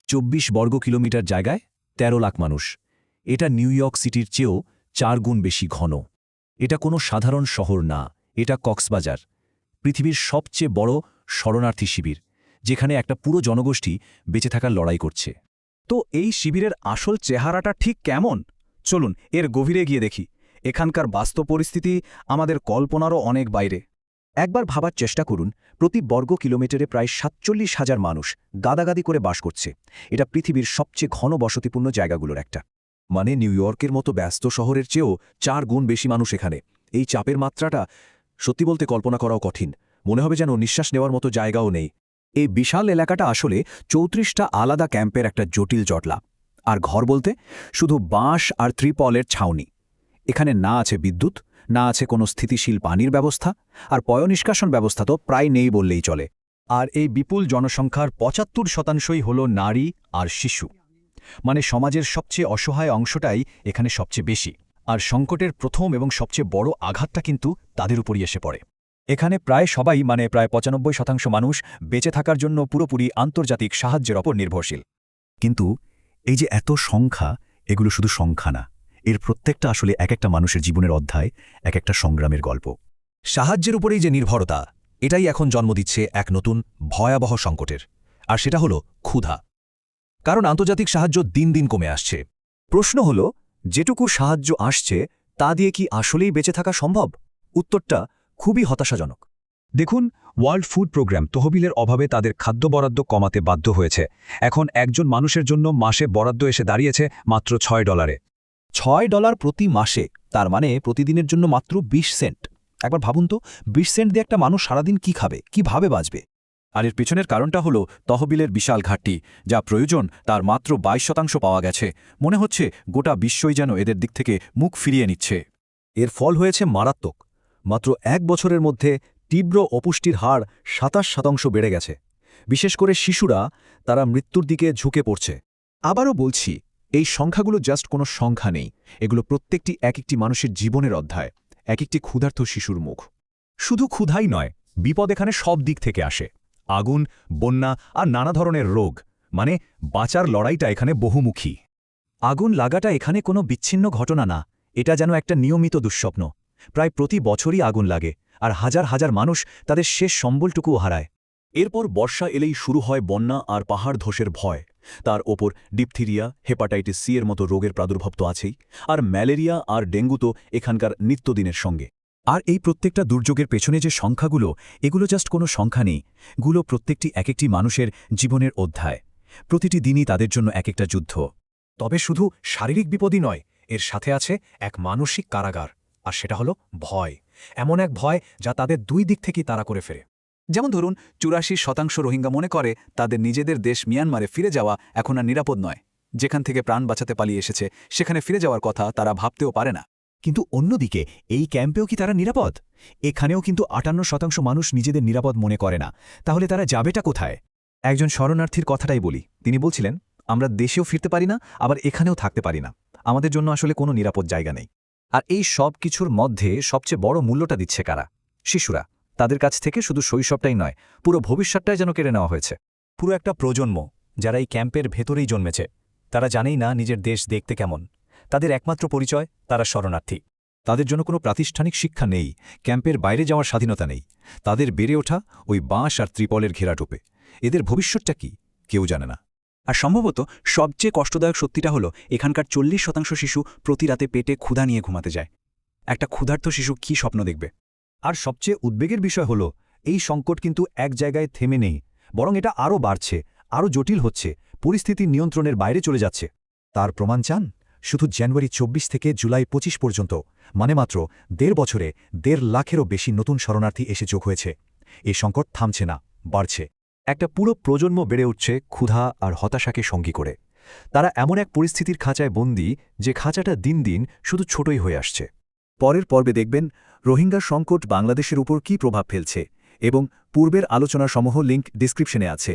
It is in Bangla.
২৪ বর্গ কিলোমিটার জায়গায় ১৩ লাখ মানুষ। এটা নিউ ইয়র্ক সিটির চেয়েও ৪ গুণ বেশি ঘন। এটা কোনো সাধারণ শহর না, এটা কক্সবাজার, পৃথিবীর সবচেয়ে বড় শরণার্থী শিবির, যেখানে একটা পুরো জনগোষ্ঠী বেঁচে থাকার লড়াই করছে। তো এই শিবিরের আসল চেহারাটা ঠিক কেমন? চলুন এর গভীরে গিয়ে দেখি। এখানকার বাস্তব পরিস্থিতি আমাদের কল্পনারও অনেক বাইরে। একবার ভাবার চেষ্টা করুন, প্রতি বর্গ কিলোমিটারে প্রায় ৪৭,০০০ মানুষ গাদাগাদি করে বাস করছে। এটা পৃথিবীর সবচেয়ে ঘন বসতিপূর্ণ জায়গাগুলোর একটা। মানে নিউ ইয়র্কের মতো ব্যস্ত শহরের চেয়েও ৪ গুণ বেশি মানুষ এখানে। এই চাপের মাত্রাটা সত্যি বলতে কল্পনা করাও কঠিন। মনে হবে যেন নিঃশ্বাস নেওয়ার মতো জায়গাও নেই। এই বিশাল এলাকাটা আসলে ৩৪টা আলাদা ক্যাম্পের একটা জটিল জটলা। আর ঘর বলতে শুধু বাঁশ আর ত্রিপলের ছাউনি। এখানে না আছে বিদ্যুৎ, না আছে কোনো স্থিতিশীল পানির ব্যবস্থা, আর পয়ঃনিষ্কাশন ব্যবস্থা তো প্রায় নেই বললেই চলে। আর এই বিপুল জনসংখ্যার ৭৫% হল নারী আর শিশু। মানে সমাজের সবচেয়ে অসহায় অংশটাই এখানে সবচেয়ে বেশি। আর সংকটের প্রথম এবং সবচেয়ে বড় আঘাতটা কিন্তু তাদের উপরই এসে পড়ে। এখানে প্রায় সবাই, মানে প্রায় ৯৫% মানুষ বেঁচে থাকার জন্য পুরোপুরি আন্তর্জাতিক সাহায্যের ওপর নির্ভরশীল। কিন্তু এই যে এত সংখ্যা, এগুলো শুধু সংখ্যা না, এর প্রত্যেকটা আসলে এক একটা মানুষের জীবনের অধ্যায়, এক একটা সংগ্রামের গল্প। সাহায্যের উপরেই যে নির্ভরতা, এটাই এখন জন্ম দিচ্ছে এক নতুন ভয়াবহ সংকটের। আর সেটা হলো ক্ষুধা। কারণ আন্তর্জাতিক সাহায্য দিন দিন কমে আসছে। প্রশ্ন হল, যেটুকু সাহায্য আসছে তা দিয়ে কি আসলেই বেঁচে থাকা সম্ভব? উত্তরটা খুবই হতাশাজনক। দেখুন, ওয়ার্ল্ড ফুড প্রোগ্রাম তহবিলের অভাবে তাদের খাদ্য বরাদ্দ কমাতে বাধ্য হয়েছে। এখন একজন মানুষের জন্য মাসে বরাদ্দ এসে দাঁড়িয়েছে মাত্র $৬। $৬ প্রতি মাসে, তার মানে প্রতিদিনের জন্য মাত্র ২০ সেন্ট। একবার ভাবুন তো, ২০ সেন্ট দিয়ে একটা মানুষ সারাদিন কি খাবে, কিভাবে বাঁচবে? আর এর পেছনের কারণটা হলো তহবিলের বিশাল ঘাটতি। যা প্রয়োজন তার মাত্র ২২% পাওয়া গেছে। মনে হচ্ছে গোটা বিশ্বই যেন এদের দিক থেকে মুখ ফিরিয়ে নিচ্ছে। এর ফল হয়েছে মারাত্মক। মাত্র ১ বছরের মধ্যে তীব্র অপুষ্টির হার ২৭% বেড়ে গেছে। বিশেষ করে শিশুরা, তারা মৃত্যুর দিকে ঝুঁকে পড়ছে। আবারও বলছি, এই সংখ্যাগুলো জাস্ট কোনো সংখ্যা নেই, এগুলো প্রত্যেকটি এক একটি মানুষের জীবনের অধ্যায়, এক একটি ক্ষুধার্ত শিশুর মুখ। শুধু ক্ষুধাই নয়, বিপদ এখানে সব দিক থেকে আসে। আগুন, বন্যা আর নানা ধরনের রোগ, মানে বাঁচার লড়াইটা এখানে বহুমুখী। আগুন লাগাটা এখানে কোনো বিচ্ছিন্ন ঘটনা না, এটা যেন একটা নিয়মিত দুঃস্বপ্ন। প্রায় প্রতি বছরই আগুন লাগে, আর হাজার হাজার মানুষ তাদের শেষ সম্বলটুকুও হারায়। এরপর বর্ষা এলেই শুরু হয় বন্যা আর পাহাড় ধসের ভয়। তার ওপর ডিপথিরিয়া, হেপাটাইটিস সি এর মতো রোগের প্রাদুর্ভাব তো আছেই, আর ম্যালেরিয়া আর ডেঙ্গু তো এখানকার নিত্যদিনের সঙ্গে। আর এই প্রত্যেকটা দুর্যোগের পেছনে যে সংখ্যাগুলো, এগুলো জাস্ট কোনো সংখ্যা নেই, গুলো প্রত্যেকটি এক একটি মানুষের জীবনের অধ্যায়। প্রতিটি দিনই তাদের জন্য এক একটা যুদ্ধ। তবে শুধু শারীরিক বিপদই নয়, এর সাথে আছে এক মানসিক কারাগার। আর সেটা হলো ভয়। এমন এক ভয় যা তাদের দুই দিক থেকেই তাড়া করে ফেরে। যেমন ধরুন, ৮৪% রোহিঙ্গা মনে করে তাদের নিজেদের দেশ মিয়ানমারে ফিরে যাওয়া এখন আর নিরাপদ নয়। যেখান থেকে প্রাণ বাঁচাতে পালিয়ে এসেছে, সেখানে ফিরে যাওয়ার কথা তারা ভাবতেও পারে না। কিন্তু অন্যদিকে এই ক্যাম্পেও কি তারা নিরাপদ? এখানেও কিন্তু ৫৮% মানুষ নিজেদের নিরাপদ মনে করে না। তাহলে তারা যাবেটা কোথায়? একজন শরণার্থীর কথাটাই বলি, তিনি বলছিলেন, আমরা দেশেও ফিরতে পারি না, আবার এখানেও থাকতে পারি না। আমাদের জন্য আসলে কোনো নিরাপদ জায়গা নেই। আর এই সব কিছুর মধ্যে সবচেয়ে বড় মূল্যটা দিচ্ছে কারা? শিশুরা। তাদের কাছ থেকে শুধু শৈশবটাই নয়, পুরো ভবিষ্যৎটাই যেন কেড়ে নেওয়া হয়েছে। পুরো একটা প্রজন্ম, যারা এই ক্যাম্পের ভেতরেই জন্মেছে। তারা জানেই না নিজের দেশ দেখতে কেমন। তাদের একমাত্র পরিচয়, তারা শরণার্থী। তাদের জন্য কোনো প্রাতিষ্ঠানিক শিক্ষা নেই, ক্যাম্পের বাইরে যাওয়ার স্বাধীনতা নেই। তাদের বেড়ে ওঠা ওই বাঁশ আর ত্রিপলের ঘেরাটোপে। এদের ভবিষ্যৎটা কি, কেউ জানে না। আর সম্ভবত সবচেয়ে কষ্টদায়ক সত্যিটা হলো, এখানকার ৪০% শিশু প্রতি রাতে পেটে ক্ষুধা নিয়ে ঘুমাতে যায়। একটা ক্ষুধার্ত শিশু কী স্বপ্ন দেখবে? আর সবচেয়ে উদ্বেগের বিষয় হলো, এই সংকট কিন্তু এক জায়গায় থেমে নেই, বরং এটা আরও বাড়ছে, আরও জটিল হচ্ছে, পরিস্থিতি নিয়ন্ত্রণের বাইরে চলে যাচ্ছে। তার প্রমাণ চান? শুধু জানুয়ারি ২৪ থেকে জুলাই ২৫ পর্যন্ত, মানে মাত্র ১.৫ বছরে ১.৫ লাখেরও বেশি নতুন শরণার্থী এসে যোগ হয়েছে। এই সংকট থামছে না, বাড়ছে। একটা পুরো প্রজন্ম বেড়ে উঠছে ক্ষুধা আর হতাশাকে সঙ্গী করে। তারা এমন এক পরিস্থিতির খাঁচায় বন্দী, যে খাঁচাটা দিন দিন শুধু ছোটই হয়ে আসছে। পরের পর্বে দেখবেন রোহিঙ্গা সংকট বাংলাদেশের উপর কী প্রভাব ফেলছে, এবং পূর্বের আলোচনাসমূহ লিঙ্ক ডিসক্রিপশনে আছে।